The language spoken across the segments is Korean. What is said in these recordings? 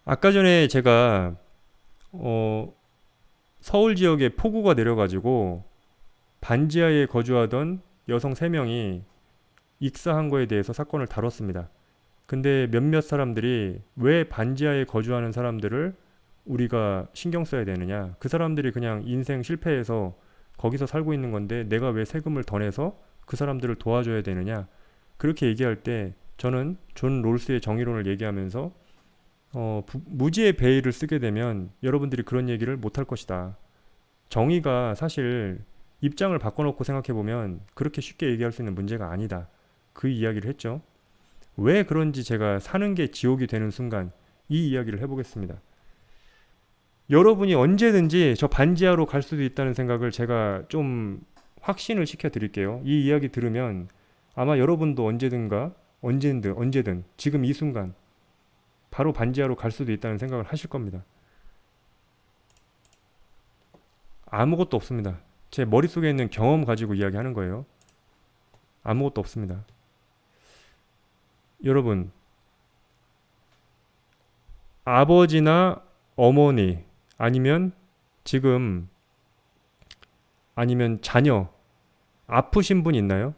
아까 전에 제가 어, 서울 지역에 폭우가 내려가지고 반지하에 거주하던 여성 3명이 익사한 거에 대해서 사건을 다뤘습니다. 근데 몇몇 사람들이 왜 반지하에 거주하는 사람들을 우리가 신경 써야 되느냐? 그 사람들이 그냥 인생 실패해서 거기서 살고 있는 건데 내가 왜 세금을 더 내서 그 사람들을 도와줘야 되느냐? 그렇게 얘기할 때 저는 존 롤스의 정의론을 얘기하면서 무지의 베일을 쓰게 되면 여러분들이 그런 얘기를 못할 것이다. 정의가 사실 입장을 바꿔놓고 생각해보면 그렇게 쉽게 얘기할 수 있는 문제가 아니다. 그 이야기를 했죠. 왜 그런지 제가 사는 게 지옥이 되는 순간 이 이야기를 해보겠습니다. 여러분이 언제든지 저 반지하로 갈 수도 있다는 생각을 제가 좀 확신을 시켜 드릴게요. 이 이야기 들으면 아마 여러분도 언제든 지금 이 순간 바로 반지하로 갈 수도 있다는 생각을 하실 겁니다. 아무것도 없습니다. 제 머릿속에 있는 경험 가지고 이야기하는 거예요. 아무것도 없습니다. 여러분, 아버지나 어머니 아니면 지금 아니면 자녀 아프신 분 있나요?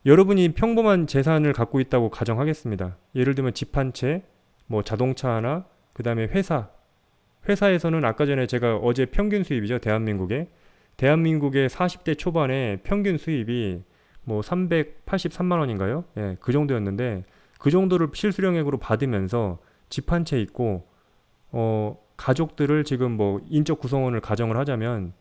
여러분이 평범한 재산을 갖고 있다고 가정하겠습니다. 예를 들면 집 한 채, 뭐 자동차 하나, 그 다음에 회사에서는 아까 전에 제가 어제 평균 수입이죠. 대한민국의 40대 초반에 평균 수입이 뭐 383만 원인가요? 예, 그 정도였는데 그 정도를 실수령액으로 받으면서 집 한 채 있고 가족들을 지금 뭐 인적 구성원을 가정을 하자면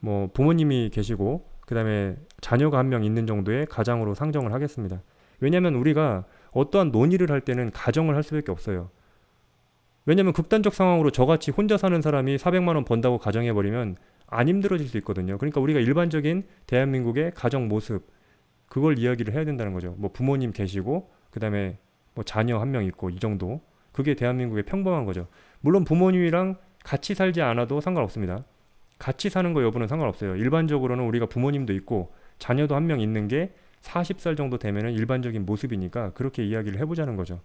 뭐 부모님이 계시고 그다음에 자녀가 한 명 있는 정도의 가장으로 상정을 하겠습니다. 왜냐하면 우리가 어떠한 논의를 할 때는 가정을 할 수밖에 없어요. 왜냐면 극단적 상황으로 저같이 혼자 사는 사람이 400만 원 번다고 가정해버리면 안 힘들어질 수 있거든요. 그러니까 우리가 일반적인 대한민국의 가정 모습 그걸 이야기를 해야 된다는 거죠. 뭐 부모님 계시고 그다음에 뭐 자녀 한 명 있고 이 정도. 그게 대한민국의 평범한 거죠. 물론 부모님이랑 같이 살지 않아도 상관없습니다. 같이 사는 거 여부는 상관없어요. 일반적으로는 우리가 부모님도 있고 자녀도 한 명 있는 게 40살 정도 되면은 일반적인 모습이니까 그렇게 이야기를 해보자는 거죠.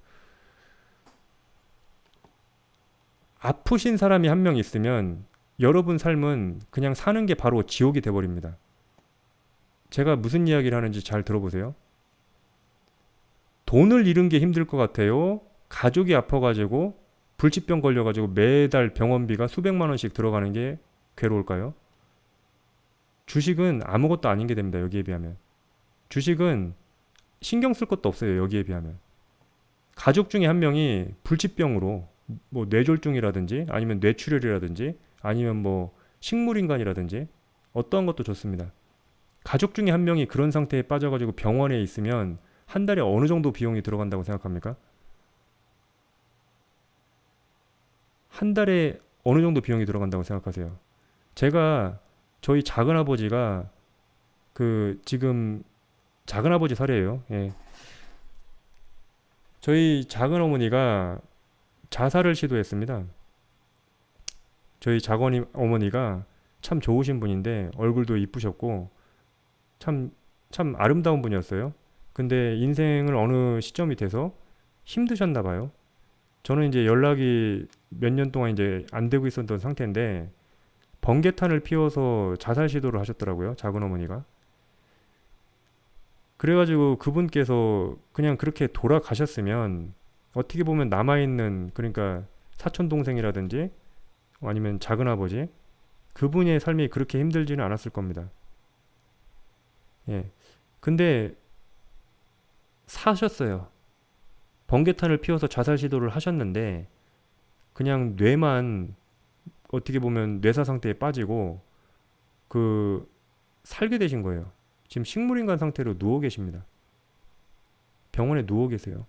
아프신 사람이 한 명 있으면 여러분 삶은 그냥 사는 게 바로 지옥이 돼버립니다. 제가 무슨 이야기를 하는지 잘 들어보세요. 돈을 잃은 게 힘들 것 같아요. 가족이 아파가지고 불치병 걸려가지고 매달 병원비가 수백만 원씩 들어가는 게 괴로울까요? 주식은 아무것도 아닌 게 됩니다. 여기에 비하면. 주식은 신경 쓸 것도 없어요. 여기에 비하면. 가족 중에 한 명이 불치병으로 뭐 뇌졸중이라든지 아니면 뇌출혈이라든지 아니면 뭐 식물인간이라든지 어떠한 것도 좋습니다. 가족 중에 한 명이 그런 상태에 빠져가지고 병원에 있으면 한 달에 어느 정도 비용이 들어간다고 생각합니까? 한 달에 어느 정도 비용이 들어간다고 생각하세요? 제가 저희 작은아버지가 그 지금 작은아버지 사례예요. 예. 저희 작은어머니가 자살을 시도했습니다. 저희 작은 어머니가 참 좋으신 분인데 얼굴도 이쁘셨고 참, 참 아름다운 분이었어요. 근데 인생을 어느 시점이 돼서 힘드셨나 봐요. 저는 이제 연락이 몇 년 동안 이제 안 되고 있었던 상태인데 번개탄을 피워서 자살 시도를 하셨더라고요. 작은 어머니가. 그래가지고 그분께서 그냥 그렇게 돌아가셨으면 어떻게 보면 남아있는 그러니까 사촌 동생이라든지 아니면 작은 아버지 그분의 삶이 그렇게 힘들지는 않았을 겁니다. 예. 근데 사셨어요. 번개탄을 피워서 자살 시도를 하셨는데 그냥 뇌만 어떻게 보면 뇌사 상태에 빠지고 그 살게 되신 거예요. 지금 식물인간 상태로 누워 계십니다. 병원에 누워 계세요.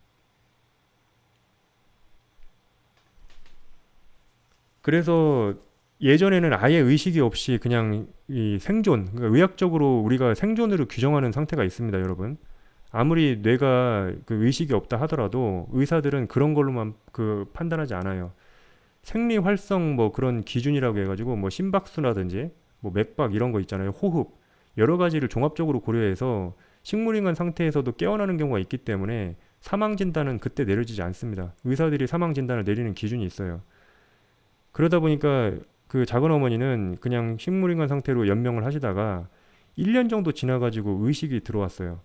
그래서 예전에는 아예 의식이 없이 그냥 이 생존, 그러니까 의학적으로 우리가 생존으로 규정하는 상태가 있습니다, 여러분. 아무리 뇌가 그 의식이 없다 하더라도 의사들은 그런 걸로만 그 판단하지 않아요. 생리 활성 뭐 그런 기준이라고 해가지고 뭐 심박수라든지 뭐 맥박 이런 거 있잖아요. 호흡 여러 가지를 종합적으로 고려해서 식물인간 상태에서도 깨어나는 경우가 있기 때문에 사망 진단은 그때 내려지지 않습니다. 의사들이 사망 진단을 내리는 기준이 있어요. 그러다 보니까 그 작은 어머니는 그냥 식물인간 상태로 연명을 하시다가 1년 정도 지나가지고 의식이 들어왔어요.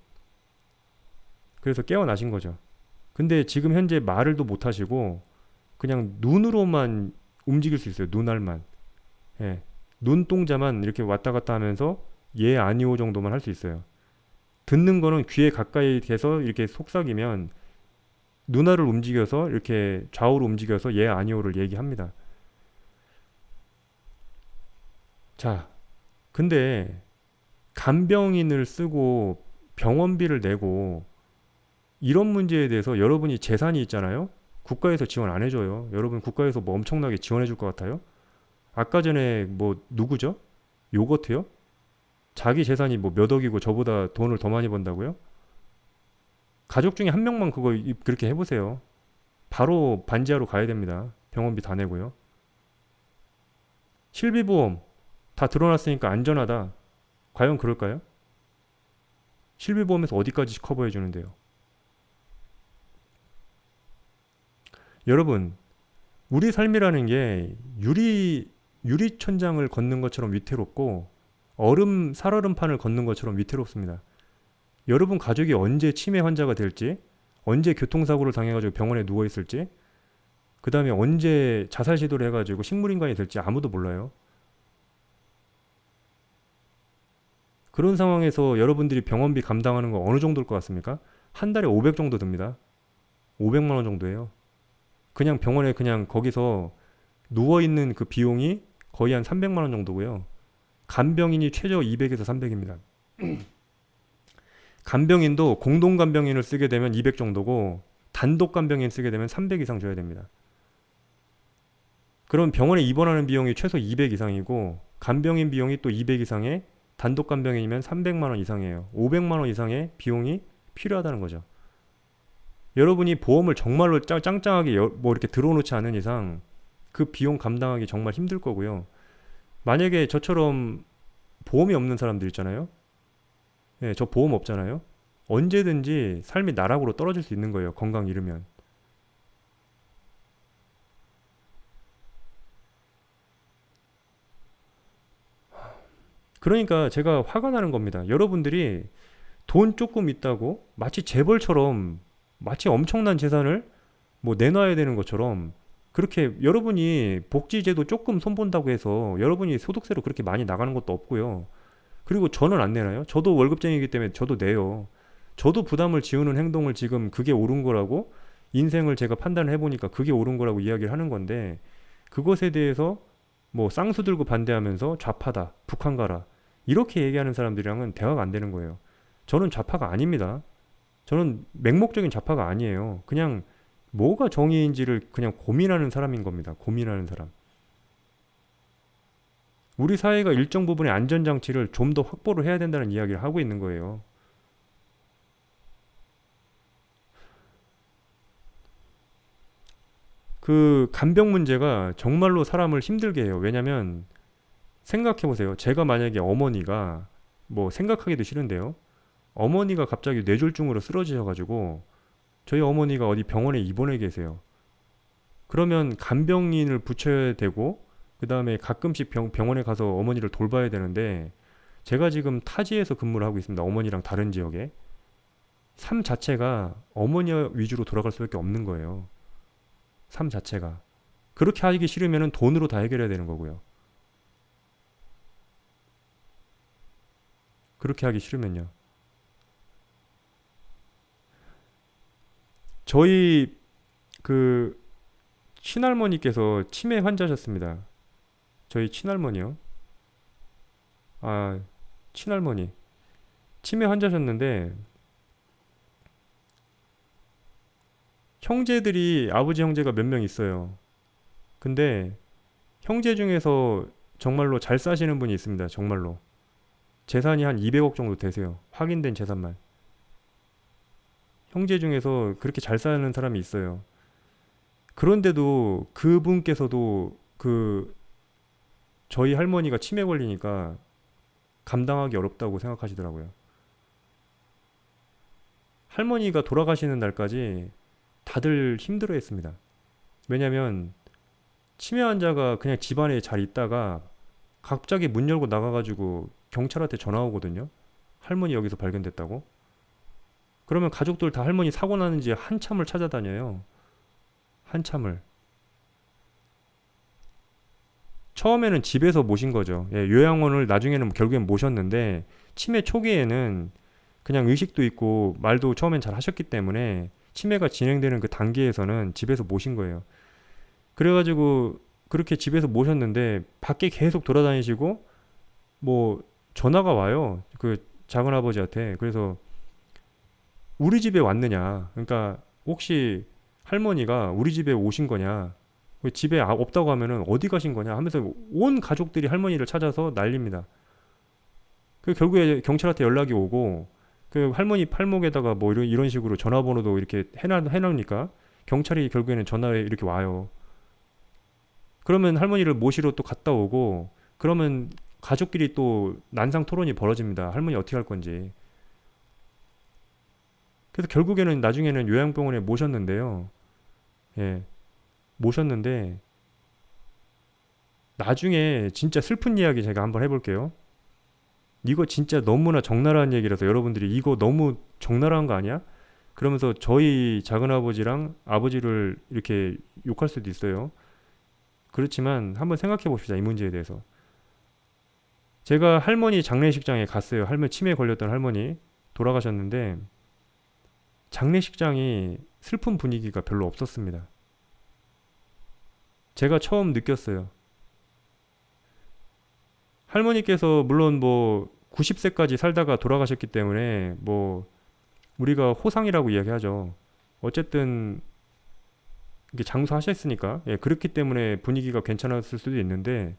그래서 깨어나신 거죠. 근데 지금 현재 말을도 못 하시고 그냥 눈으로만 움직일 수 있어요. 눈알만. 예. 눈동자만 이렇게 왔다 갔다 하면서 예, 아니오 정도만 할 수 있어요. 듣는 거는 귀에 가까이 돼서 이렇게 속삭이면 눈알을 움직여서 이렇게 좌우로 움직여서 예, 아니오를 얘기합니다. 자, 근데 간병인을 쓰고 병원비를 내고 이런 문제에 대해서 여러분이 재산이 있잖아요? 국가에서 지원 안 해줘요. 여러분 국가에서 뭐 엄청나게 지원해 줄 것 같아요? 아까 전에 뭐 누구죠? 요거트요? 자기 재산이 뭐 몇 억이고 저보다 돈을 더 많이 번다고요? 가족 중에 한 명만 그거 그렇게 해보세요. 바로 반지하로 가야 됩니다. 병원비 다 내고요. 실비보험 다 드러났으니까 안전하다. 과연 그럴까요? 실비보험에서 어디까지 커버해 주는데요? 여러분, 우리 삶이라는 게 유리천장을 걷는 것처럼 위태롭고 살얼음판을 걷는 것처럼 위태롭습니다. 여러분 가족이 언제 치매 환자가 될지, 언제 교통사고를 당해가지고 병원에 누워 있을지, 그 다음에 언제 자살 시도를 해가지고 식물인간이 될지 아무도 몰라요. 그런 상황에서 여러분들이 병원비 감당하는 거 어느 정도일 것 같습니까? 한 달에 500 정도 듭니다. 500만 원 정도예요. 그냥 병원에 그냥 거기서 누워있는 그 비용이 거의 한 300만 원 정도고요. 간병인이 최저 200에서 300입니다. 간병인도 공동 간병인을 쓰게 되면 200 정도고 단독 간병인 쓰게 되면 300 이상 줘야 됩니다. 그럼 병원에 입원하는 비용이 최소 200 이상이고 간병인 비용이 또 200 이상에 단독 간병인이면 300만 원 이상이에요. 500만 원 이상의 비용이 필요하다는 거죠. 여러분이 보험을 정말로 짱짱하게 뭐 이렇게 들어놓지 않은 이상 그 비용 감당하기 정말 힘들 거고요. 만약에 저처럼 보험이 없는 사람들 있잖아요. 예, 저 보험 없잖아요. 언제든지 삶이 나락으로 떨어질 수 있는 거예요. 건강 잃으면. 그러니까 제가 화가 나는 겁니다. 여러분들이 돈 조금 있다고 마치 재벌처럼 마치 엄청난 재산을 뭐 내놔야 되는 것처럼 그렇게 여러분이 복지제도 조금 손본다고 해서 여러분이 소득세로 그렇게 많이 나가는 것도 없고요. 그리고 저는 안 내나요? 저도 월급쟁이기 때문에 저도 내요. 저도 부담을 지우는 행동을 지금 그게 옳은 거라고 인생을 제가 판단을 해보니까 그게 옳은 거라고 이야기를 하는 건데 그것에 대해서 뭐 쌍수 들고 반대하면서 좌파다, 북한 가라 이렇게 얘기하는 사람들이랑은 대화가 안 되는 거예요. 저는 좌파가 아닙니다. 저는 맹목적인 좌파가 아니에요. 그냥 뭐가 정의인지를 그냥 고민하는 사람인 겁니다. 고민하는 사람. 우리 사회가 일정 부분의 안전장치를 좀 더 확보를 해야 된다는 이야기를 하고 있는 거예요. 그 간병 문제가 정말로 사람을 힘들게 해요. 왜냐면 생각해 보세요. 제가 만약에 어머니가 뭐 생각하기도 싫은데요. 어머니가 갑자기 뇌졸중으로 쓰러지셔가지고 저희 어머니가 어디 병원에 입원해 계세요. 그러면 간병인을 붙여야 되고 그 다음에 가끔씩 병원에 가서 어머니를 돌봐야 되는데 제가 지금 타지에서 근무를 하고 있습니다. 어머니랑 다른 지역에. 삶 자체가 어머니 위주로 돌아갈 수밖에 없는 거예요. 삶 자체가. 그렇게 하기 싫으면 돈으로 다 해결해야 되는 거고요. 그렇게 하기 싫으면요. 저희 그 친할머니께서 치매 환자셨습니다. 저희 친할머니요. 아, 친할머니. 치매 환자셨는데 형제들이 아버지 형제가 몇 명 있어요. 근데 형제 중에서 정말로 잘 사시는 분이 있습니다. 정말로. 재산이 한 200억 정도 되세요. 확인된 재산만. 형제 중에서 그렇게 잘 사는 사람이 있어요. 그런데도 그분께서도 그 저희 할머니가 치매 걸리니까 감당하기 어렵다고 생각하시더라고요. 할머니가 돌아가시는 날까지 다들 힘들어했습니다. 왜냐면 치매 환자가 그냥 집안에 잘 있다가 갑자기 문 열고 나가가지고 경찰한테 전화 오거든요. 할머니 여기서 발견됐다고. 그러면 가족들 다 할머니 사고 나는지 한참을 찾아다녀요. 한참을. 처음에는 집에서 모신 거죠. 예, 요양원을 나중에는 결국엔 모셨는데 치매 초기에는 그냥 의식도 있고 말도 처음엔 잘 하셨기 때문에 치매가 진행되는 그 단계에서는 집에서 모신 거예요. 그래가지고 그렇게 집에서 모셨는데 밖에 계속 돌아다니시고 뭐 전화가 와요. 그 작은 아버지한테. 그래서 우리 집에 왔느냐. 그러니까 혹시 할머니가 우리 집에 오신 거냐. 왜 집에 없다고 하면은 어디 가신 거냐 하면서 온 가족들이 할머니를 찾아서 난립니다. 그 결국에 경찰한테 연락이 오고 그 할머니 팔목에다가 뭐 이런 식으로 전화번호도 이렇게 해놓으니까 경찰이 결국에는 전화에 이렇게 와요. 그러면 할머니를 모시러 또 갔다 오고 그러면 가족끼리 또 난상 토론이 벌어집니다. 할머니 어떻게 할 건지. 그래서 결국에는 나중에는 요양병원에 모셨는데요. 예, 모셨는데 나중에 진짜 슬픈 이야기 제가 한번 해볼게요. 이거 진짜 너무나 적나라한 얘기라서 여러분들이 이거 너무 적나라한 거 아니야? 그러면서 저희 작은아버지랑 아버지를 이렇게 욕할 수도 있어요. 그렇지만 한번 생각해 봅시다. 이 문제에 대해서. 제가 할머니 장례식장에 갔어요. 할머니 치매에 걸렸던 할머니 돌아가셨는데 장례식장이 슬픈 분위기가 별로 없었습니다. 제가 처음 느꼈어요. 할머니께서 물론 뭐 90세까지 살다가 돌아가셨기 때문에 뭐 우리가 호상이라고 이야기하죠. 어쨌든 이게 장수하셨으니까 예, 그렇기 때문에 분위기가 괜찮았을 수도 있는데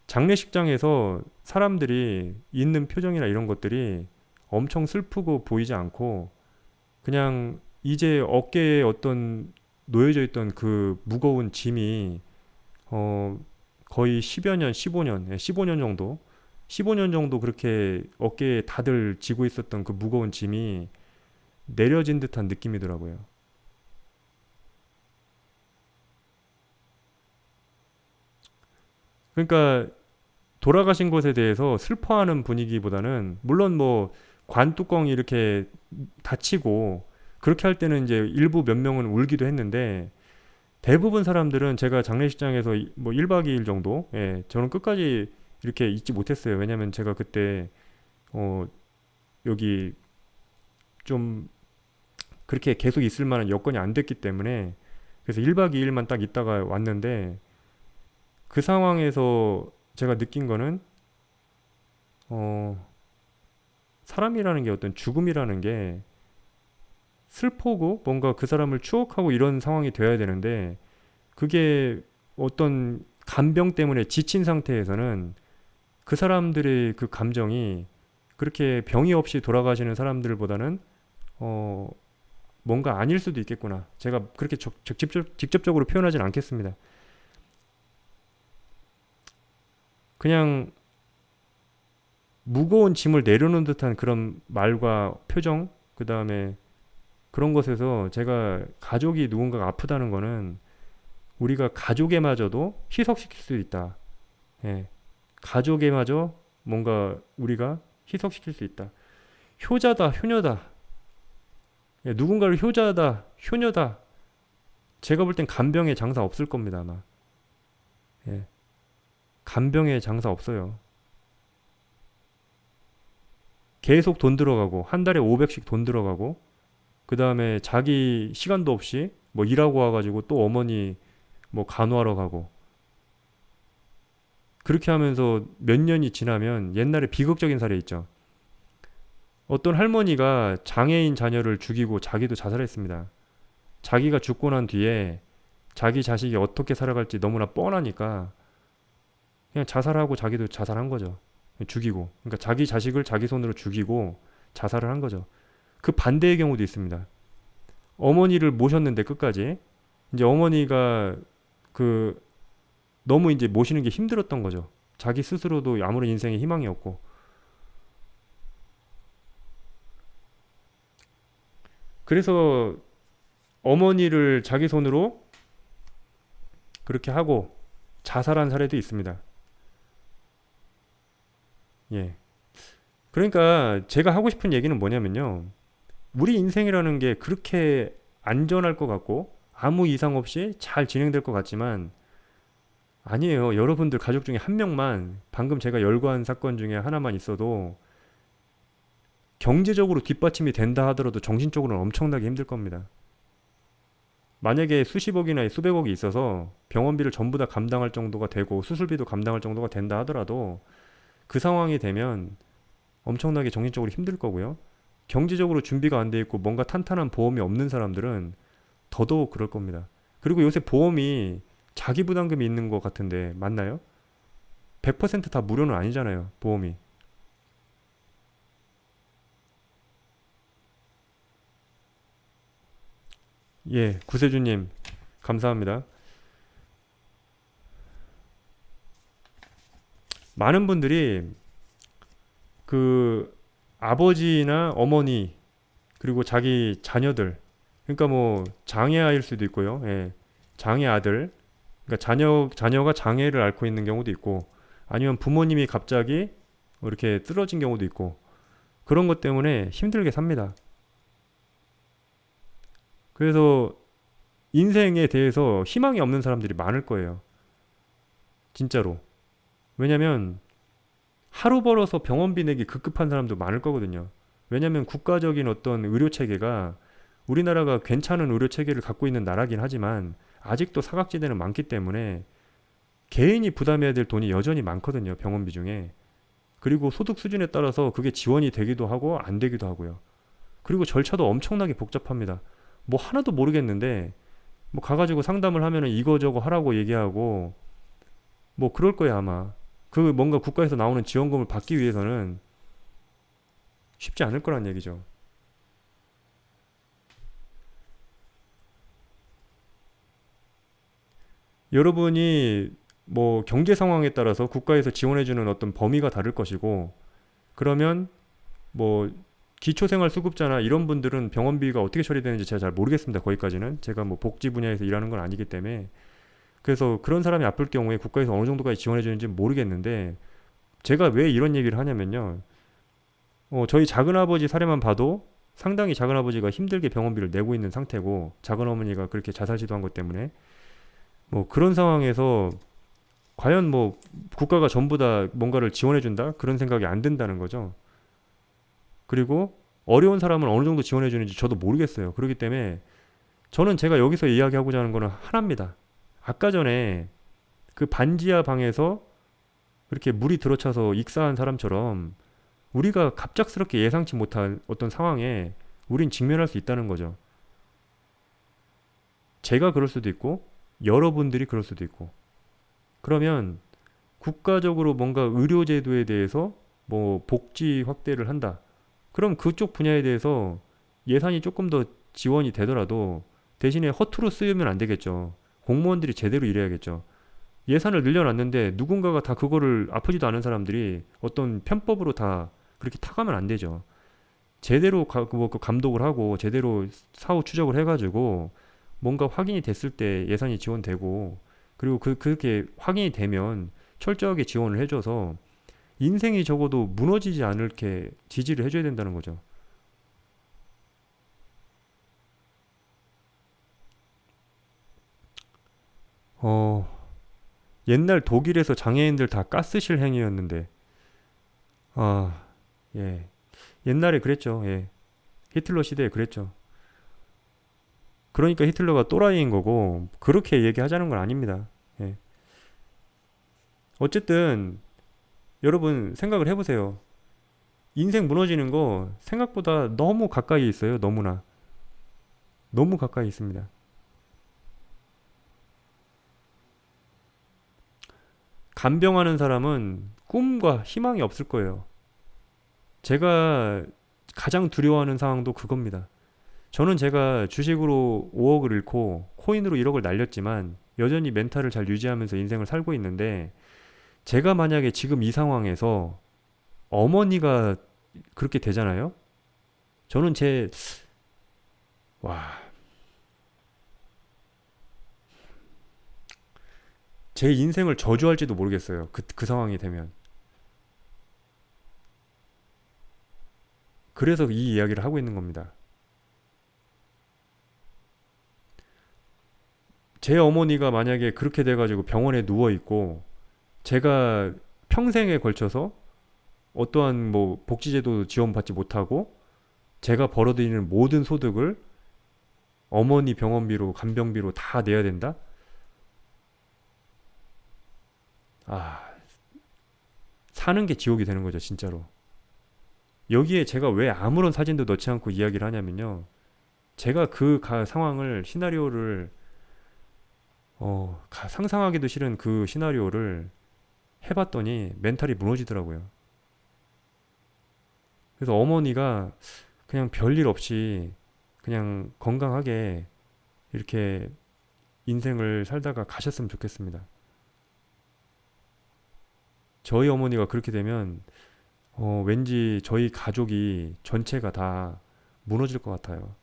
장례식장에서 사람들이 있는 표정이나 이런 것들이 엄청 슬프고 보이지 않고 그냥 이제 어깨에 어떤 놓여져 있던 그 무거운 짐이 어 거의 10여 년, 15년, 15년 정도 15년 정도 그렇게 어깨에 다들 지고 있었던 그 무거운 짐이 내려진 듯한 느낌이더라고요. 그러니까 돌아가신 것에 대해서 슬퍼하는 분위기보다는 물론 뭐 관뚜껑이 이렇게 닫히고 그렇게 할 때는 이제 일부 몇 명은 울기도 했는데 대부분 사람들은 제가 장례식장에서 뭐 1박 2일 정도 예, 저는 끝까지 이렇게 있지 못했어요. 왜냐면 제가 그때 어 여기 좀 그렇게 계속 있을 만한 여건이 안 됐기 때문에 그래서 1박 2일만 딱 있다가 왔는데 그 상황에서 제가 느낀 거는 어 사람이라는 게 어떤 죽음이라는 게 슬프고 뭔가 그 사람을 추억하고 이런 상황이 되어야 되는데 그게 어떤 간병 때문에 지친 상태에서는 그 사람들의 그 감정이 그렇게 병이 없이 돌아가시는 사람들보다는 어 뭔가 아닐 수도 있겠구나. 제가 그렇게 직접적으로 표현하진 않겠습니다. 그냥 무거운 짐을 내려놓은 듯한 그런 말과 표정, 그 다음에 그런 것에서 제가 가족이 누군가가 아프다는 거는 우리가 가족에마저도 희석시킬 수 있다. 예. 가족에마저 뭔가 우리가 희석시킬 수 있다. 효자다, 효녀다. 예, 누군가를 효자다, 효녀다. 제가 볼 땐 간병에 장사 없을 겁니다, 아마. 예. 간병에 장사 없어요. 계속 돈 들어가고, 한 달에 500씩 돈 들어가고, 그 다음에 자기 시간도 없이 뭐 일하고 와가지고 또 어머니 뭐 간호하러 가고, 그렇게 하면서 몇 년이 지나면 옛날에 비극적인 사례 있죠. 어떤 할머니가 장애인 자녀를 죽이고 자기도 자살했습니다. 자기가 죽고 난 뒤에 자기 자식이 어떻게 살아갈지 너무나 뻔하니까 그냥 자살하고 자기도 자살한 거죠. 죽이고. 그러니까 자기 자식을 자기 손으로 죽이고 자살을 한 거죠. 그 반대의 경우도 있습니다. 어머니를 모셨는데 끝까지 이제 어머니가 그 너무 이제 모시는 게 힘들었던 거죠. 자기 스스로도 아무런 인생에 희망이 없고 그래서 어머니를 자기 손으로 그렇게 하고 자살한 사례도 있습니다. 예. 그러니까 제가 하고 싶은 얘기는 뭐냐면요. 우리 인생이라는 게 그렇게 안전할 것 같고 아무 이상 없이 잘 진행될 것 같지만 아니에요. 여러분들 가족 중에 한 명만 방금 제가 열거한 사건 중에 하나만 있어도 경제적으로 뒷받침이 된다 하더라도 정신적으로는 엄청나게 힘들 겁니다. 만약에 수십억이나 수백억이 있어서 병원비를 전부 다 감당할 정도가 되고 수술비도 감당할 정도가 된다 하더라도 그 상황이 되면 엄청나게 정신적으로 힘들 거고요. 경제적으로 준비가 안 돼 있고 뭔가 탄탄한 보험이 없는 사람들은 더더욱 그럴 겁니다. 그리고 요새 보험이 자기 부담금이 있는 것 같은데 맞나요? 100%다 무료는 아니잖아요, 보험이. 예, 구세주님, 감사합니다. 많은 분들이 그 아버지나 어머니, 그리고 자기 자녀들, 그러니까 뭐 장애아일 수도 있고요. 예, 장애 아들, 그러니까 자녀가 장애를 앓고 있는 경우도 있고, 아니면 부모님이 갑자기 뭐 이렇게 쓰러진 경우도 있고, 그런 것 때문에 힘들게 삽니다. 그래서 인생에 대해서 희망이 없는 사람들이 많을 거예요. 진짜로. 왜냐면 하루 벌어서 병원비 내기 급급한 사람도 많을 거거든요. 왜냐면 국가적인 어떤 의료 체계가 우리나라가 괜찮은 의료 체계를 갖고 있는 나라긴 하지만 아직도 사각지대는 많기 때문에 개인이 부담해야 될 돈이 여전히 많거든요. 병원비 중에. 그리고 소득 수준에 따라서 그게 지원이 되기도 하고 안 되기도 하고요. 그리고 절차도 엄청나게 복잡합니다. 뭐 하나도 모르겠는데 뭐 가가지고 상담을 하면은 이거저거 하라고 얘기하고 뭐 그럴 거야 아마. 그 뭔가 국가에서 나오는 지원금을 받기 위해서는 쉽지 않을 거란 얘기죠. 여러분이 뭐 경제 상황에 따라서 국가에서 지원해주는 어떤 범위가 다를 것이고 그러면 뭐 기초생활수급자나 이런 분들은 병원비가 어떻게 처리되는지 제가 잘 모르겠습니다. 거기까지는 제가 뭐 복지 분야에서 일하는 건 아니기 때문에 그래서 그런 사람이 아플 경우에 국가에서 어느 정도까지 지원해 주는지 모르겠는데 제가 왜 이런 얘기를 하냐면요. 저희 작은아버지 사례만 봐도 상당히 작은아버지가 힘들게 병원비를 내고 있는 상태고 작은어머니가 그렇게 자살 시도한 것 때문에 뭐 그런 상황에서 과연 뭐 국가가 전부 다 뭔가를 지원해 준다? 그런 생각이 안 든다는 거죠. 그리고 어려운 사람은 어느 정도 지원해 주는지 저도 모르겠어요. 그렇기 때문에 저는 제가 여기서 이야기하고자 하는 거는 하나입니다. 아까 전에 그 반지하 방에서 그렇게 물이 들어차서 익사한 사람처럼 우리가 갑작스럽게 예상치 못한 어떤 상황에 우린 직면할 수 있다는 거죠. 제가 그럴 수도 있고 여러분들이 그럴 수도 있고 그러면 국가적으로 뭔가 의료제도에 대해서 뭐 복지 확대를 한다. 그럼 그쪽 분야에 대해서 예산이 조금 더 지원이 되더라도 대신에 허투루 쓰이면 안 되겠죠. 공무원들이 제대로 일해야겠죠. 예산을 늘려놨는데 누군가가 다 그거를 아프지도 않은 사람들이 어떤 편법으로 다 그렇게 타가면 안 되죠. 제대로 그 감독을 하고 제대로 사후 추적을 해가지고 뭔가 확인이 됐을 때 예산이 지원되고 그리고 그렇게 확인이 되면 철저하게 지원을 해줘서 인생이 적어도 무너지지 않게 지지를 해줘야 된다는 거죠. 어, 옛날 독일에서 장애인들 다 가스실 행위였는데, 아, 예. 옛날에 그랬죠. 예. 히틀러 시대에 그랬죠. 그러니까 히틀러가 또라이인 거고, 그렇게 얘기하자는 건 아닙니다. 예. 어쨌든, 여러분 생각을 해보세요. 인생 무너지는 거 생각보다 너무 가까이 있어요. 너무나. 너무 가까이 있습니다. 간병하는 사람은 꿈과 희망이 없을 거예요. 제가 가장 두려워하는 상황도 그겁니다. 저는 제가 주식으로 5억을 잃고 코인으로 1억을 날렸지만 여전히 멘탈을 잘 유지하면서 인생을 살고 있는데 제가 만약에 지금 이 상황에서 어머니가 그렇게 되잖아요? 저는 와, 제 인생을 저주할지도 모르겠어요. 그 상황이 되면. 그래서 이 이야기를 하고 있는 겁니다. 제 어머니가 만약에 그렇게 돼가지고 병원에 누워있고, 제가 평생에 걸쳐서 어떠한 뭐 복지제도 지원받지 못하고, 제가 벌어들이는 모든 소득을 어머니 병원비로, 간병비로 다 내야 된다? 아, 사는 게 지옥이 되는 거죠, 진짜로. 여기에 제가 왜 아무런 사진도 넣지 않고 이야기를 하냐면요. 제가 상황을, 시나리오를, 상상하기도 싫은 그 시나리오를 해봤더니 멘탈이 무너지더라고요. 그래서 어머니가 그냥 별일 없이 그냥 건강하게 이렇게 인생을 살다가 가셨으면 좋겠습니다. 저희 어머니가 그렇게 되면 왠지 저희 가족이 전체가 다 무너질 것 같아요.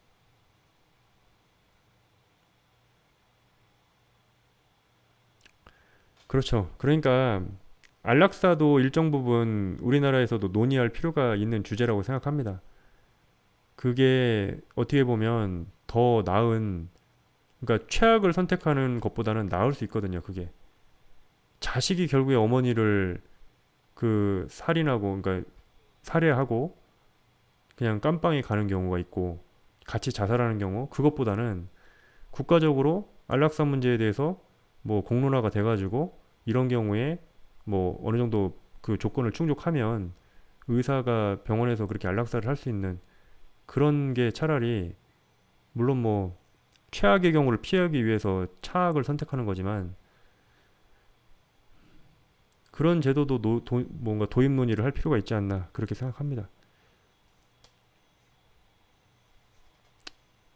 그렇죠. 그러니까 안락사도 일정 부분 우리나라에서도 논의할 필요가 있는 주제라고 생각합니다. 그게 어떻게 보면 더 나은, 그러니까 최악을 선택하는 것보다는 나을 수 있거든요. 그게 자식이 결국에 어머니를 살인하고, 그러니까 살해하고 그냥 깜빵에 가는 경우가 있고 같이 자살하는 경우, 그것보다는 국가적으로 안락사 문제에 대해서 뭐 공론화가 돼가지고 이런 경우에 뭐 어느 정도 그 조건을 충족하면 의사가 병원에서 그렇게 안락사를 할 수 있는 그런 게 차라리, 물론 뭐 최악의 경우를 피하기 위해서 차악을 선택하는 거지만 그런 제도도 뭔가 도입 논의를 할 필요가 있지 않나 그렇게 생각합니다.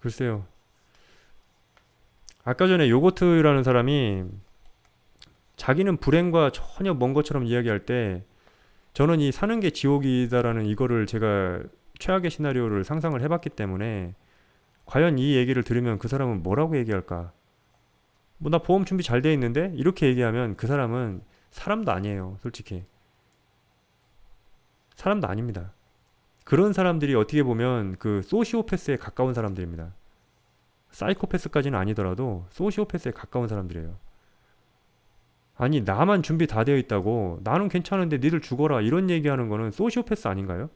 글쎄요. 아까 전에 요거트라는 사람이 자기는 불행과 전혀 먼 것처럼 이야기할 때, 저는 이 사는 게 지옥이다라는 이거를 제가 최악의 시나리오를 상상을 해봤기 때문에 과연 이 얘기를 들으면 그 사람은 뭐라고 얘기할까? 뭐 나 보험 준비 잘 돼 있는데 이렇게 얘기하면 그 사람은 사람도 아니에요. 솔직히 사람도 아닙니다. 그런 사람들이 어떻게 보면 그 소시오패스에 가까운 사람들입니다. 사이코패스까지는 아니더라도 소시오패스에 가까운 사람들이에요. 아니 나만 준비 다 되어 있다고 나는 괜찮은데 니들 죽어라 이런 얘기하는 거는 소시오패스 아닌가요?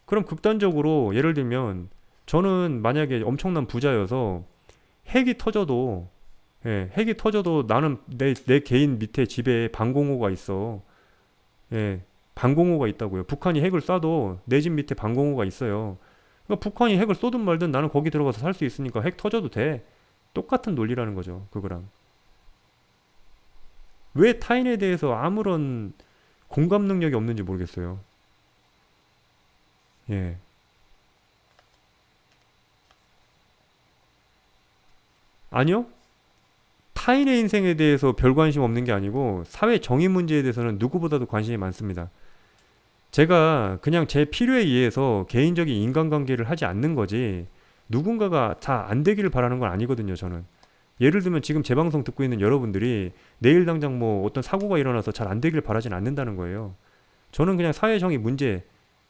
그럼 극단적으로 예를 들면 저는 만약에 엄청난 부자여서 핵이 터져도, 핵이 터져도 나는 내 개인 밑에 집에 방공호가 있어. 예, 방공호가 있다고요. 북한이 핵을 쏴도 내 집 밑에 방공호가 있어요. 그러니까 북한이 핵을 쏘든 말든 나는 거기 들어가서 살 수 있으니까 핵 터져도 돼. 똑같은 논리라는 거죠. 그거랑. 왜 타인에 대해서 아무런 공감 능력이 없는지 모르겠어요. 예. 아니요? 타인의 인생에 대해서 별 관심 없는 게 아니고 사회 정의 문제에 대해서는 누구보다도 관심이 많습니다. 제가 그냥 제 필요에 의해서 개인적인 인간관계를 하지 않는 거지 누군가가 다 안 되기를 바라는 건 아니거든요, 저는. 예를 들면 지금 제 방송 듣고 있는 여러분들이 내일 당장 뭐 어떤 사고가 일어나서 잘 안 되길 바라진 않는다는 거예요. 저는 그냥 사회 정의 문제,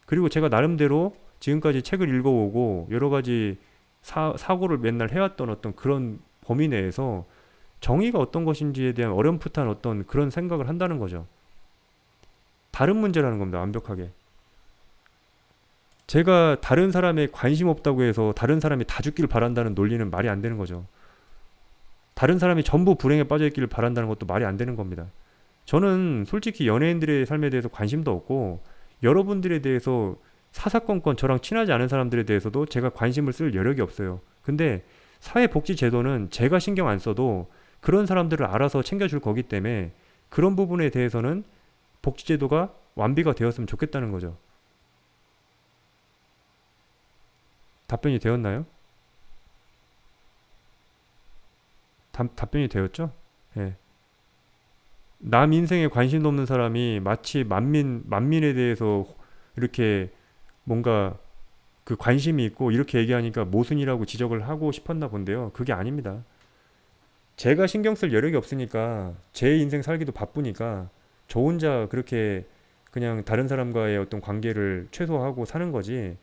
그리고 제가 나름대로 지금까지 책을 읽어오고 여러 가지 사고를 맨날 해왔던 어떤 그런 범위 내에서 정의가 어떤 것인지에 대한 어렴풋한 어떤 그런 생각을 한다는 거죠. 다른 문제라는 겁니다, 완벽하게. 제가 다른 사람에 관심 없다고 해서 다른 사람이 다 죽기를 바란다는 논리는 말이 안 되는 거죠. 다른 사람이 전부 불행에 빠져 있기를 바란다는 것도 말이 안 되는 겁니다. 저는 솔직히 연예인들의 삶에 대해서 관심도 없고 여러분들에 대해서 사사건건 저랑 친하지 않은 사람들에 대해서도 제가 관심을 쓸 여력이 없어요. 근데 사회복지제도는 제가 신경 안 써도 그런 사람들을 알아서 챙겨줄 거기 때문에 그런 부분에 대해서는 복지제도가 완비가 되었으면 좋겠다는 거죠. 답변이 되었나요? 답변이 되었죠? 예. 남 인생에 관심도 없는 사람이 마치 만민에 대해서 이렇게 뭔가 그 관심이 있고 이렇게 얘기하니까 모순이라고 지적을 하고 싶었나 본데요. 그게 아닙니다. 제가 신경 쓸 여력이 없으니까 제 인생 살기도 바쁘니까 저 혼자 그렇게 그냥 다른 사람과의 어떤 관계를 최소화하고 사는 거지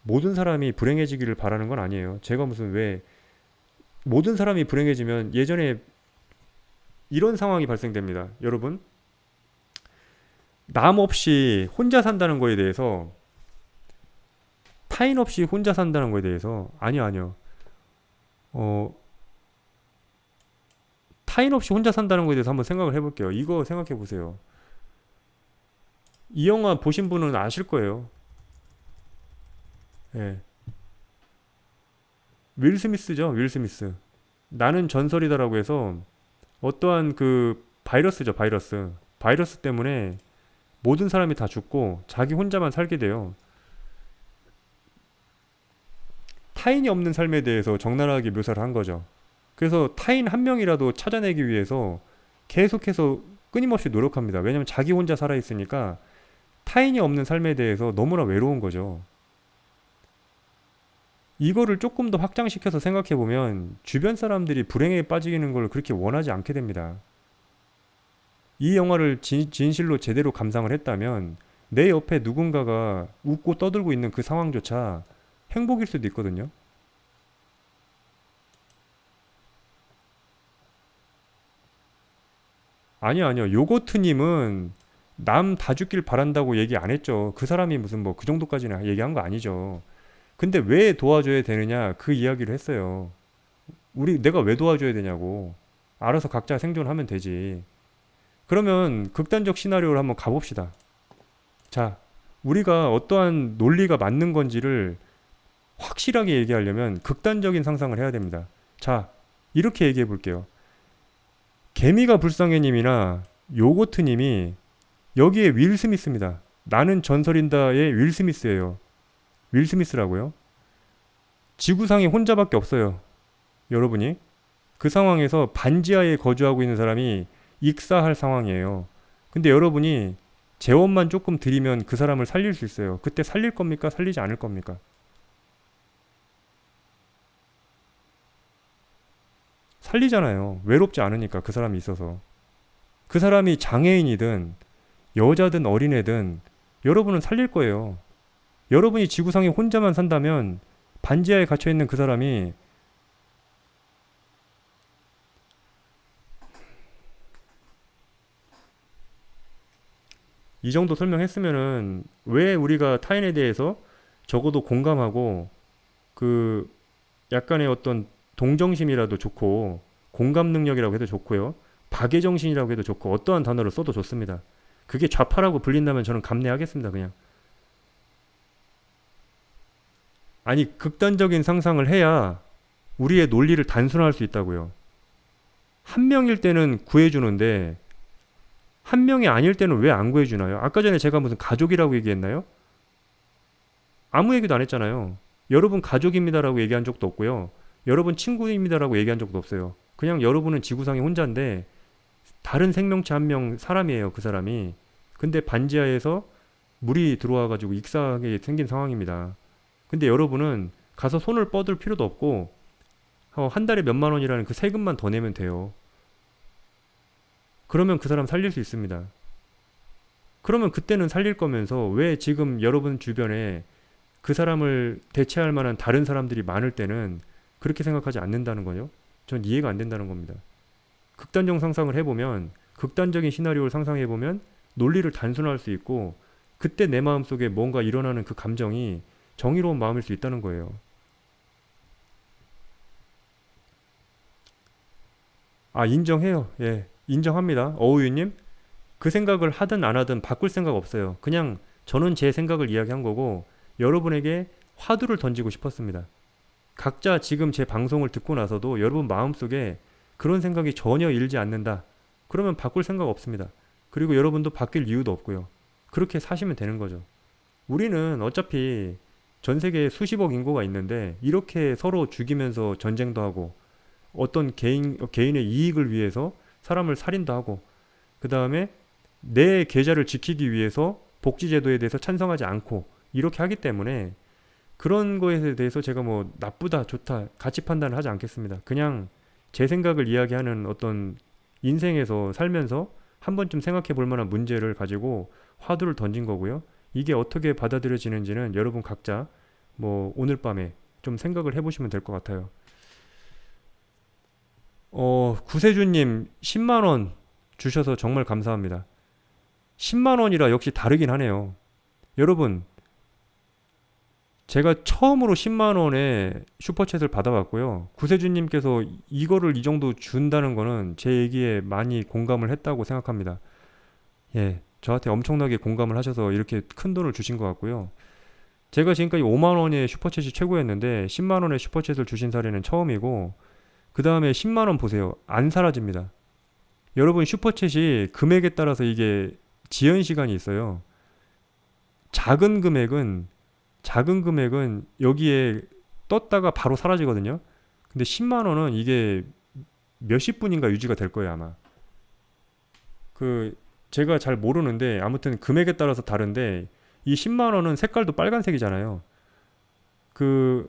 모든 사람이 불행해지기를 바라는 건 아니에요. 제가 무슨 왜 모든 사람이 불행해지면 예전에 이런 상황이 발생됩니다. 여러분, 남 없이 혼자 산다는 거에 대해서 타인 없이 혼자 산다는 거에 대해서 아니요. 어, 타인 없이 혼자 산다는 거에 대해서 한번 생각을 해볼게요. 이거 생각해 보세요. 이 영화 보신 분은 아실 거예요. 예. 윌 스미스죠. 윌 스미스. 나는 전설이다라고 해서 어떠한 그 바이러스죠. 바이러스 때문에 모든 사람이 다 죽고 자기 혼자만 살게 돼요. 타인이 없는 삶에 대해서 적나라하게 묘사를 한 거죠. 그래서 타인 한 명이라도 찾아내기 위해서 계속해서 끊임없이 노력합니다. 왜냐면 자기 혼자 살아있으니까 타인이 없는 삶에 대해서 너무나 외로운 거죠. 이거를 조금 더 확장시켜서 생각해보면 주변 사람들이 불행에 빠지는 걸 그렇게 원하지 않게 됩니다. 이 영화를 진실로 제대로 감상을 했다면 내 옆에 누군가가 웃고 떠들고 있는 그 상황조차 행복일 수도 있거든요. 아니요. 요거트님은 남 다 죽길 바란다고 얘기 안 했죠. 그 사람이 무슨 뭐 그 정도까지는 얘기한 거 아니죠. 근데 왜 도와줘야 되느냐 그 이야기를 했어요. 내가 왜 도와줘야 되냐고. 알아서 각자 생존하면 되지. 그러면 극단적 시나리오를 한번 가봅시다. 자, 우리가 어떠한 논리가 맞는 건지를 확실하게 얘기하려면 극단적인 상상을 해야 됩니다. 자, 이렇게 얘기해 볼게요. 개미가 불쌍해님이나 요거트님이 여기에 윌 스미스입니다. 나는 전설인다의 윌 스미스예요. 윌 스미스라고요. 지구상에 혼자밖에 없어요. 여러분이 그 상황에서 반지하에 거주하고 있는 사람이 익사할 상황이에요. 근데 여러분이 재원만 조금 드리면 그 사람을 살릴 수 있어요. 그때 살릴 겁니까? 살리지 않을 겁니까? 살리잖아요. 외롭지 않으니까 그 사람이 있어서. 그 사람이 장애인이든 여자든 어린애든 여러분은 살릴 거예요. 여러분이 지구상에 혼자만 산다면 반지하에 갇혀 있는 그 사람이 이 정도 설명했으면은 왜 우리가 타인에 대해서 적어도 공감하고 그 약간의 어떤 동정심이라도 좋고 공감 능력이라고 해도 좋고요. 박애정신이라고 해도 좋고 어떠한 단어를 써도 좋습니다. 그게 좌파라고 불린다면 저는 감내하겠습니다. 그냥. 아니 극단적인 상상을 해야 우리의 논리를 단순화할 수 있다고요. 한 명일 때는 구해주는데 한 명이 아닐 때는 왜 안 구해주나요? 아까 전에 제가 무슨 가족이라고 얘기했나요? 아무 얘기도 안 했잖아요. 여러분 가족입니다라고 얘기한 적도 없고요. 여러분 친구입니다라고 얘기한 적도 없어요. 그냥 여러분은 지구상에 혼자인데 다른 생명체 한 명 사람이에요. 그 사람이. 근데 반지하에서 물이 들어와가지고 익사하게 생긴 상황입니다. 근데 여러분은 가서 손을 뻗을 필요도 없고 한 달에 몇만 원이라는 그 세금만 더 내면 돼요. 그러면 그 사람 살릴 수 있습니다. 그러면 그때는 살릴 거면서 왜 지금 여러분 주변에 그 사람을 대체할 만한 다른 사람들이 많을 때는 그렇게 생각하지 않는다는 거죠? 전 이해가 안 된다는 겁니다. 극단적 상상을 해보면 극단적인 시나리오를 상상해보면 논리를 단순화할 수 있고 그때 내 마음속에 뭔가 일어나는 그 감정이 정의로운 마음일 수 있다는 거예요. 아, 인정해요. 예, 인정합니다. 어우유님, 그 생각을 하든 안 하든 바꿀 생각 없어요. 그냥 저는 제 생각을 이야기한 거고 여러분에게 화두를 던지고 싶었습니다. 각자 지금 제 방송을 듣고 나서도 여러분 마음속에 그런 생각이 전혀 일지 않는다. 그러면 바꿀 생각 없습니다. 그리고 여러분도 바뀔 이유도 없고요. 그렇게 사시면 되는 거죠. 우리는 어차피 전 세계에 수십억 인구가 있는데 이렇게 서로 죽이면서 전쟁도 하고 어떤 개인의 이익을 위해서 사람을 살인도 하고 그 다음에 내 계좌를 지키기 위해서 복지제도에 대해서 찬성하지 않고 이렇게 하기 때문에 그런 거에 대해서 제가 뭐 나쁘다, 좋다, 가치 판단을 하지 않겠습니다. 그냥 제 생각을 이야기하는 어떤 인생에서 살면서 한 번쯤 생각해 볼 만한 문제를 가지고 화두를 던진 거고요. 이게 어떻게 받아들여지는지는 여러분 각자 뭐 오늘 밤에 좀 생각을 해보시면 될 것 같아요. 구세주님 10만 원 주셔서 정말 감사합니다. 10만 원이라 역시 다르긴 하네요. 여러분, 제가 처음으로 10만 원의 슈퍼챗을 받아봤고요. 구세주님께서 이거를 이 정도 준다는 거는 제 얘기에 많이 공감을 했다고 생각합니다. 예, 저한테 엄청나게 공감을 하셔서 이렇게 큰 돈을 주신 것 같고요. 제가 지금까지 5만 원의 슈퍼챗이 최고였는데 10만 원의 슈퍼챗을 주신 사례는 처음이고, 그 다음에 10만 원 보세요. 안 사라집니다. 여러분, 슈퍼챗이 금액에 따라서 이게 지연 시간이 있어요. 작은 금액은 작은 금액은 여기에 떴다가 바로 사라지거든요. 근데 10만 원은 이게 몇십 분인가 유지가 될 거예요, 아마. 그 제가 잘 모르는데 아무튼 금액에 따라서 다른데, 이 10만 원은 색깔도 빨간색이잖아요. 그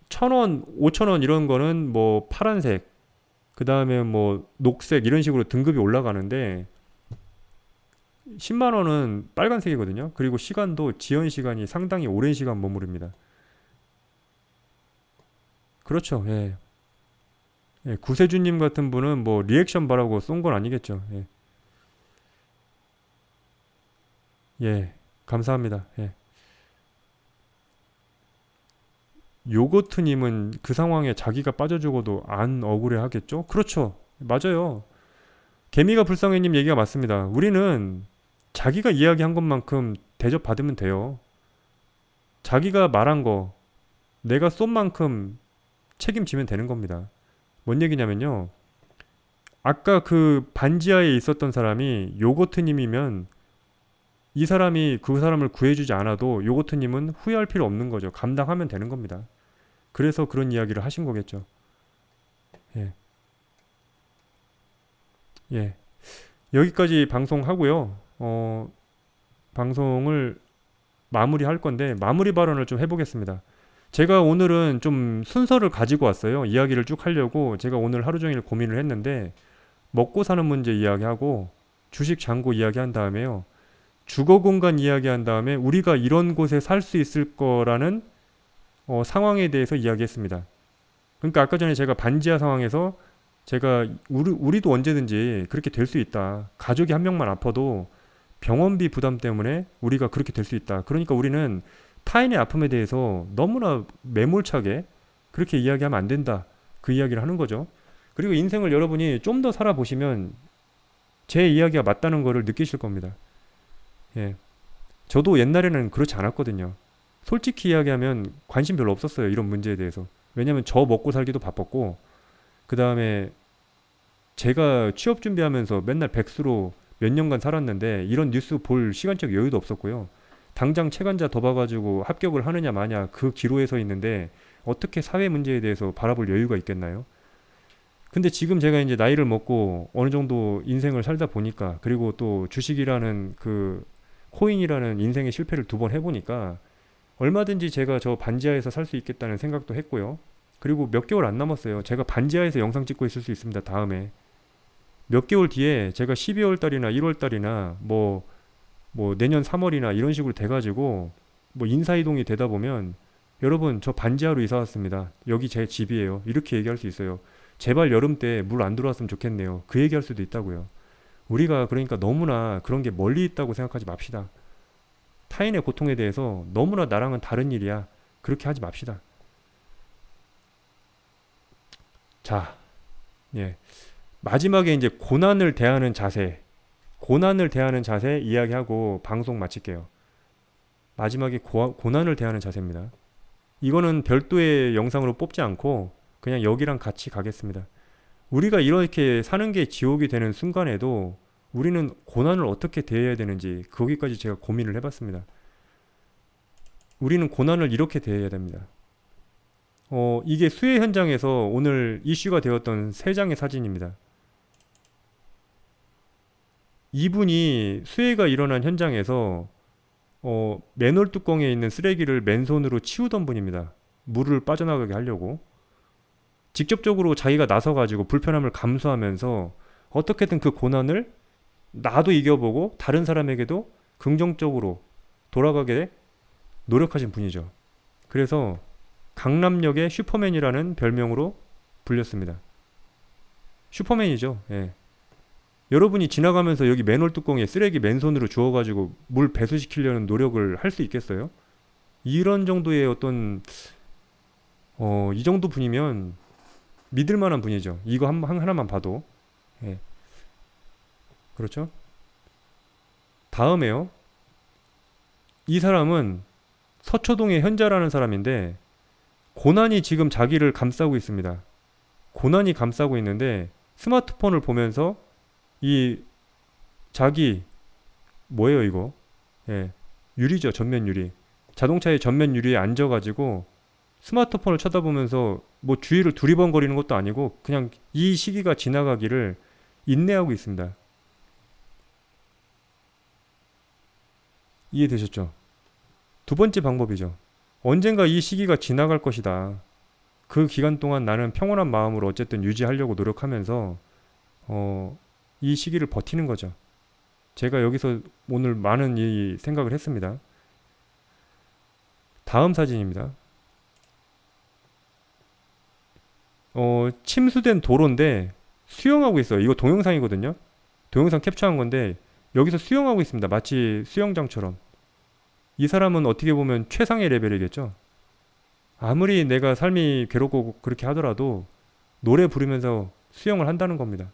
1,000원, 5,000원 이런 거는 뭐 파란색, 그다음에 뭐 녹색 이런 식으로 등급이 올라가는데 10만 원은 빨간색이거든요. 그리고 시간도 지연 시간이 상당히 오랜 시간 머무릅니다. 그렇죠. 예. 예, 구세주님 같은 분은 뭐 리액션 바라고 쏜 건 아니겠죠. 예. 예. 감사합니다. 예. 요거트님은 그 상황에 자기가 빠져 죽어도 안 억울해 하겠죠? 그렇죠. 맞아요. 개미가 불쌍해님 얘기가 맞습니다. 우리는 자기가 이야기한 것만큼 대접받으면 돼요. 자기가 말한 거, 내가 쏜 만큼 책임지면 되는 겁니다. 뭔 얘기냐면요. 아까 그 반지하에 있었던 사람이 요거트님이면 이 사람이 그 사람을 구해주지 않아도 요거트님은 후회할 필요 없는 거죠. 감당하면 되는 겁니다. 그래서 그런 이야기를 하신 거겠죠. 예, 예. 여기까지 방송하고요. 방송을 마무리할 건데 마무리 발언을 좀 해보겠습니다. 제가 오늘은 좀 순서를 가지고 왔어요. 이야기를 쭉 하려고 제가 오늘 하루 종일 고민을 했는데, 먹고 사는 문제 이야기하고 주식 잔고 이야기한 다음에요. 주거 공간 이야기한 다음에 우리가 이런 곳에 살 수 있을 거라는 상황에 대해서 이야기했습니다. 그러니까 아까 전에 제가 반지하 상황에서 제가 우리도 언제든지 그렇게 될 수 있다. 가족이 한 명만 아파도 병원비 부담 때문에 우리가 그렇게 될 수 있다. 그러니까 우리는 타인의 아픔에 대해서 너무나 매몰차게 그렇게 이야기하면 안 된다. 그 이야기를 하는 거죠. 그리고 인생을 여러분이 좀 더 살아보시면 제 이야기가 맞다는 거를 느끼실 겁니다. 예. 저도 옛날에는 그렇지 않았거든요. 솔직히 이야기하면 관심 별로 없었어요. 이런 문제에 대해서. 왜냐면 저 먹고 살기도 바빴고, 그 다음에 제가 취업 준비하면서 맨날 백수로 몇 년간 살았는데 이런 뉴스 볼 시간적 여유도 없었고요. 당장 책 한 자 더 봐가지고 합격을 하느냐 마냐 그 기로에 서 있는데 어떻게 사회 문제에 대해서 바라볼 여유가 있겠나요? 근데 지금 제가 이제 나이를 먹고 어느 정도 인생을 살다 보니까, 그리고 또 주식이라는 그 코인이라는 인생의 실패를 두 번 해보니까 얼마든지 제가 저 반지하에서 살 수 있겠다는 생각도 했고요. 그리고 몇 개월 안 남았어요. 제가 반지하에서 영상 찍고 있을 수 있습니다. 다음에 몇 개월 뒤에 제가 12월 달이나 1월 달이나 뭐 내년 3월이나 이런 식으로 돼가지고 뭐 인사이동이 되다 보면, 여러분 저 반지하로 이사 왔습니다. 여기 제 집이에요. 이렇게 얘기할 수 있어요. 제발 여름 때 물 안 들어왔으면 좋겠네요. 그 얘기할 수도 있다고요. 우리가 그러니까 너무나 그런 게 멀리 있다고 생각하지 맙시다. 타인의 고통에 대해서 너무나 나랑은 다른 일이야. 그렇게 하지 맙시다. 자, 예. 마지막에 이제 고난을 대하는 자세 이야기하고 방송 마칠게요. 마지막에 고난을 대하는 자세입니다. 이거는 별도의 영상으로 뽑지 않고 그냥 여기랑 같이 가겠습니다. 우리가 이렇게 사는 게 지옥이 되는 순간에도 우리는 고난을 어떻게 대해야 되는지 거기까지 제가 고민을 해봤습니다. 우리는 고난을 이렇게 대해야 됩니다. 이게 수해 현장에서 오늘 이슈가 되었던 세 장의 사진입니다. 이분이 수해가 일어난 현장에서 맨홀 뚜껑에 있는 쓰레기를 맨손으로 치우던 분입니다. 물을 빠져나가게 하려고. 직접적으로 자기가 나서가지고 불편함을 감수하면서 어떻게든 그 고난을 나도 이겨보고 다른 사람에게도 긍정적으로 돌아가게 노력하신 분이죠. 그래서 강남역의 슈퍼맨이라는 별명으로 불렸습니다. 슈퍼맨이죠. 예. 여러분이 지나가면서 여기 맨홀 뚜껑에 쓰레기 맨손으로 주워가지고 물 배수시키려는 노력을 할 수 있겠어요? 이런 정도의 어떤 이 정도 분이면 믿을 만한 분이죠. 이거 하나만 봐도. 예. 그렇죠? 다음에요. 이 사람은 서초동의 현자라는 사람인데 고난이 지금 자기를 감싸고 있습니다. 고난이 감싸고 있는데 스마트폰을 보면서 이 자기 뭐예요 이거? 예. 유리죠. 전면 유리. 자동차의 전면 유리에 앉아가지고 스마트폰을 쳐다보면서 뭐 주위를 두리번거리는 것도 아니고 그냥 이 시기가 지나가기를 인내하고 있습니다. 이해되셨죠? 두 번째 방법이죠. 언젠가 이 시기가 지나갈 것이다. 그 기간 동안 나는 평온한 마음으로 어쨌든 유지하려고 노력하면서 이 시기를 버티는 거죠. 제가 여기서 오늘 많은 이 생각을 했습니다. 다음 사진입니다. 침수된 도로인데 수영하고 있어요. 이거 동영상이거든요. 동영상 캡처한 건데 여기서 수영하고 있습니다. 마치 수영장처럼. 이 사람은 어떻게 보면 최상의 레벨이겠죠. 아무리 내가 삶이 괴롭고 그렇게 하더라도 노래 부르면서 수영을 한다는 겁니다.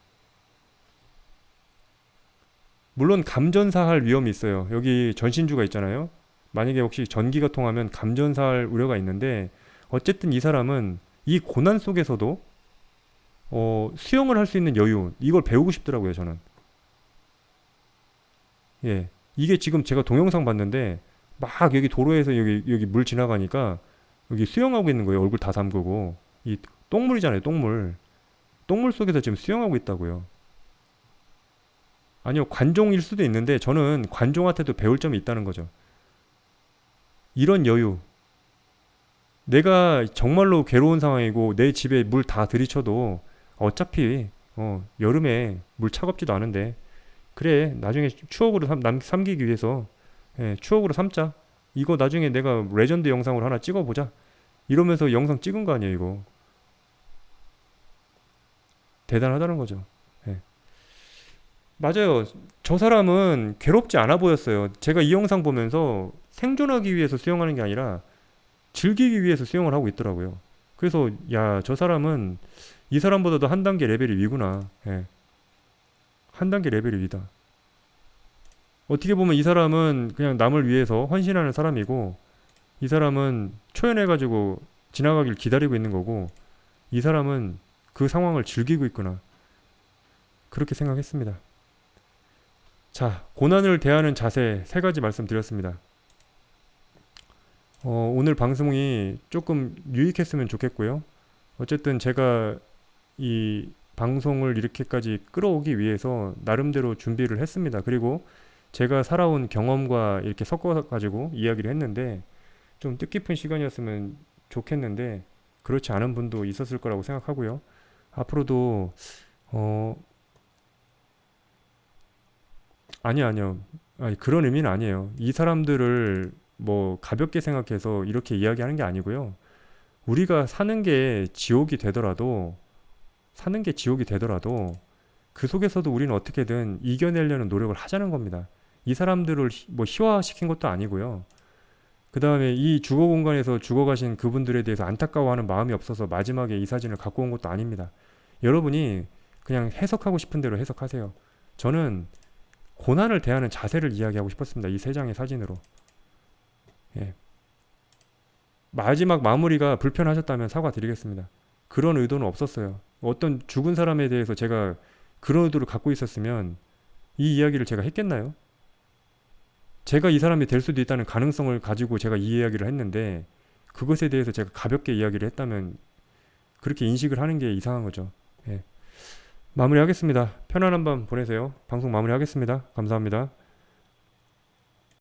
물론 감전사할 위험이 있어요. 여기 전신주가 있잖아요. 만약에 혹시 전기가 통하면 감전사할 우려가 있는데 어쨌든 이 사람은 이 고난 속에서도 수영을 할 수 있는 여유 이걸 배우고 싶더라고요. 저는. 예, 이게 지금 제가 동영상 봤는데 막 여기 도로에서 여기 물 지나가니까 여기 수영하고 있는 거예요. 얼굴 다 잠그고 이 똥물이잖아요. 똥물 속에서 지금 수영하고 있다고요. 아니요, 관종일 수도 있는데 저는 관종한테도 배울 점이 있다는 거죠. 이런 여유. 내가 정말로 괴로운 상황이고 내 집에 물 다 들이쳐도 어차피 여름에 물 차갑지도 않은데 그래 나중에 추억으로 삼기기 위해서 추억으로 삼자. 이거 나중에 내가 레전드 영상으로 하나 찍어보자. 이러면서 영상 찍은 거 아니에요 이거. 대단하다는 거죠. 예. 맞아요. 저 사람은 괴롭지 않아 보였어요. 제가 이 영상 보면서 생존하기 위해서 수영하는 게 아니라 즐기기 위해서 수영을 하고 있더라고요. 그래서 야, 저 사람은 이 사람보다도 한 단계 레벨이 위구나. 예. 한 단계 레벨이 위다. 어떻게 보면 이 사람은 그냥 남을 위해서 헌신하는 사람이고 이 사람은 초연해가지고 지나가길 기다리고 있는 거고 이 사람은 그 상황을 즐기고 있구나. 그렇게 생각했습니다. 자, 고난을 대하는 자세 세 가지 말씀드렸습니다. 오늘 방송이 조금 유익했으면 좋겠고요. 어쨌든 제가 이 방송을 이렇게까지 끌어오기 위해서 나름대로 준비를 했습니다. 그리고 제가 살아온 경험과 이렇게 섞어가지고 이야기를 했는데 좀 뜻깊은 시간이었으면 좋겠는데 그렇지 않은 분도 있었을 거라고 생각하고요. 앞으로도 아니요. 아니, 그런 의미는 아니에요. 이 사람들을 뭐 가볍게 생각해서 이렇게 이야기하는 게 아니고요. 우리가 사는 게 지옥이 되더라도 그 속에서도 우리는 어떻게든 이겨내려는 노력을 하자는 겁니다. 이 사람들을 뭐 희화시킨 것도 아니고요. 그 다음에 이 주거 공간에서 죽어가신 그분들에 대해서 안타까워하는 마음이 없어서 마지막에 이 사진을 갖고 온 것도 아닙니다. 여러분이 그냥 해석하고 싶은 대로 해석하세요. 저는 고난을 대하는 자세를 이야기하고 싶었습니다. 이 세 장의 사진으로. 예. 마지막 마무리가 불편하셨다면 사과드리겠습니다. 그런 의도는 없었어요. 어떤 죽은 사람에 대해서 제가 그런 의도를 갖고 있었으면 이 이야기를 제가 했겠나요? 제가 이 사람이 될 수도 있다는 가능성을 가지고 제가 이 이야기를 했는데 그것에 대해서 제가 가볍게 이야기를 했다면 그렇게 인식을 하는 게 이상한 거죠. 예. 마무리하겠습니다. 편안한 밤 보내세요. 방송 마무리하겠습니다. 감사합니다.